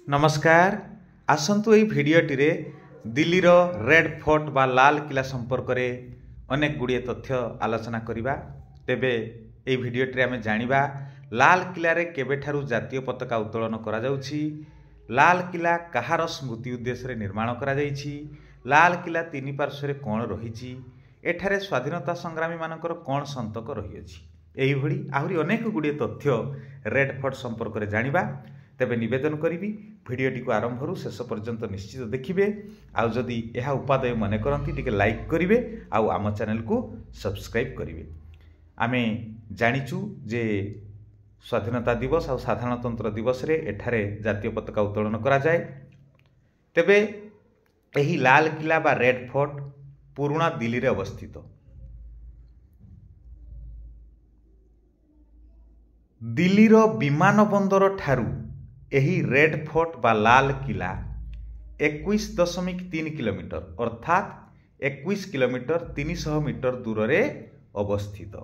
नमस्कार आसंतु एई भिडियोटी रे दिल्ली रो red fort बा लाल किला संपर्क रे अनेक गुड़िए तथ्य आलोचना करिबा। तेबे एई भिडियोटी रे आमे जानिबा लाल किला रे केबेठारु जातीय पताका उत्तोलन करा जाउछि, लाल किला कहार स्मृति उद्देश्य रे निर्माण करा जाइछि, लाल किला तीन पार्श्व रे कोन रहिछि, एठारे स्वाधीनता संग्रामी मानकर कोन संतक रहिछि। एही भଳି आहुरी अनेक गुड़िए तथ्य रेड फोर्ट संपर्क रे जानिबा। तेबे निवेदन करी भिडियोटी को आरंभ शेष पर्यंत निश्चित देखिए। आउ जदि यह उपादेय मन करती टिके लाइक करेंगे आउ आम चैनल को सब्सक्राइब करेंगे। आमे जानिचु जे स्वाधीनता दिवस और साधारणतंत्र दिवस रे एठारे जातीय पताका उत्तोलन करा जाए। तेबे एही लाल किला बा रेड फोर्ट पुराना दिल्ली रे अवस्थित। दिल्ली रो विमान बंदर ठारू एही रेड फोर्ट बा लाल किला 21.3 किलोमीटर अर्थात 21 किलोमीटर 300 मीटर दूर रे अवस्थित।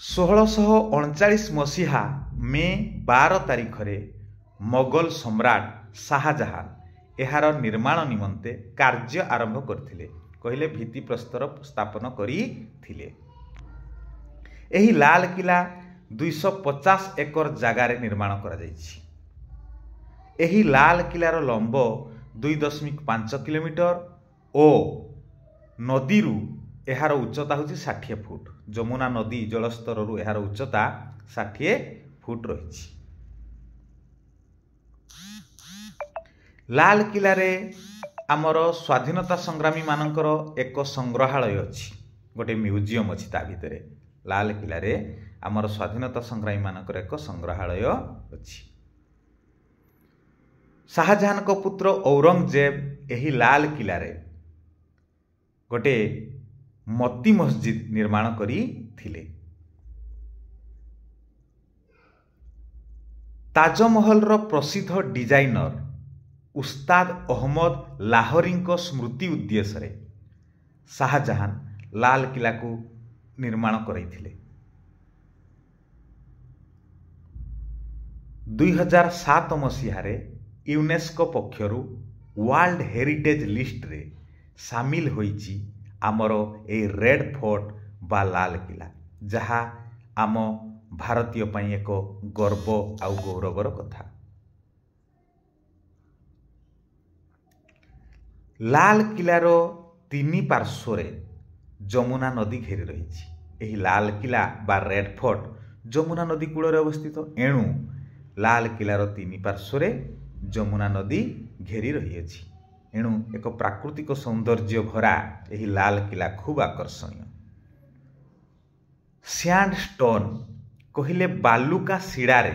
1639 मसीहा मे 12 तारिख रे मोगल सम्राट शाहजहां एहार निर्माण निमंते कार्य आरंभ करथिले, कहिले भित्ति प्रस्तर स्थापन करिथिले। एही लाल किला 250 एकर जगार निर्माण करा जाइछि। एही लाल किलार लंब 2.5 किलोमीटर ओ नदीरू एहार उच्चता होछि 60 फुट। जमुना नदी जलस्तर रु एहार उच्चता 60 फुट रहिछि। लाल किला रे आमर स्वाधीनता संग्रामी मानकर एक संग्रहालय अछि, गोटे म्यूजियम अछि। ता भितरे लाल किला रे आमर स्वाधीनता संग्रामी मानकर एक संग्रहालय अछि। शाहजहां को पुत्र औरंगजेब एही लाल किला रे गोटे मोती मस्जिद निर्माण करी थिले। ताजमहल रो प्रसिद्ध डिजाइनर उस्ताद अहमद लाहोरी को स्मृति उद्देश्य रे शाहजहां लाल किला को निर्माण करैथिले। 2007 मसीह यूनेस्को पक्षरु वर्ल्ड हेरिटेज लिस्ट रे सामिल होईची आमर ए रेड फोर्ट बा लाल किला, जहा आम भारतीय पई एक गर्व आउ गौरवर कथा। लाल किलार तीन पार्श्व रे जमुना नदी घेरी रही। एही लाल किला बा रेड फोर्ट जमुना नदी कूल अवस्थित। एणु लाल किलार तीन पार्श्व रे जमुना नदी घेरी रही अछि। एणु एक प्राकृतिक सौंदर्य भरा एही लाल किला खूब आकर्षणीय। सैंडस्टोन कहिले बालुका शिड़ारे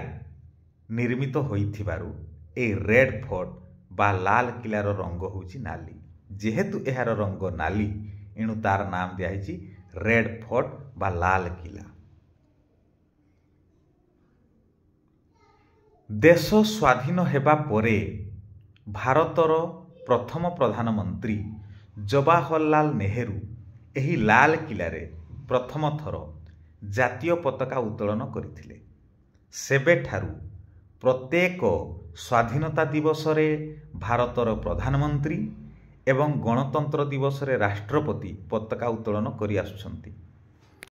निर्मित होइथिबारु ए रेड फोर्ट बा लाल किलार रंग होउछि नाली। जेहेतु एहार रंग नाली एणु तार नाम दिया है रेड फोर्ट बा लाल किला। देश स्वाधीन हेबा परे भारतर प्रथम प्रधानमंत्री जवाहरलाल नेहरू एही लाल किला रे प्रथम थर जातीय पताका उत्तोलन करथिले। सेबेठारु प्रत्येक स्वाधीनता दिवस रे भारतर प्रधानमंत्री एवं गणतंत्र दिवस रे राष्ट्रपति पताका उत्तोलन करि आसुछंती।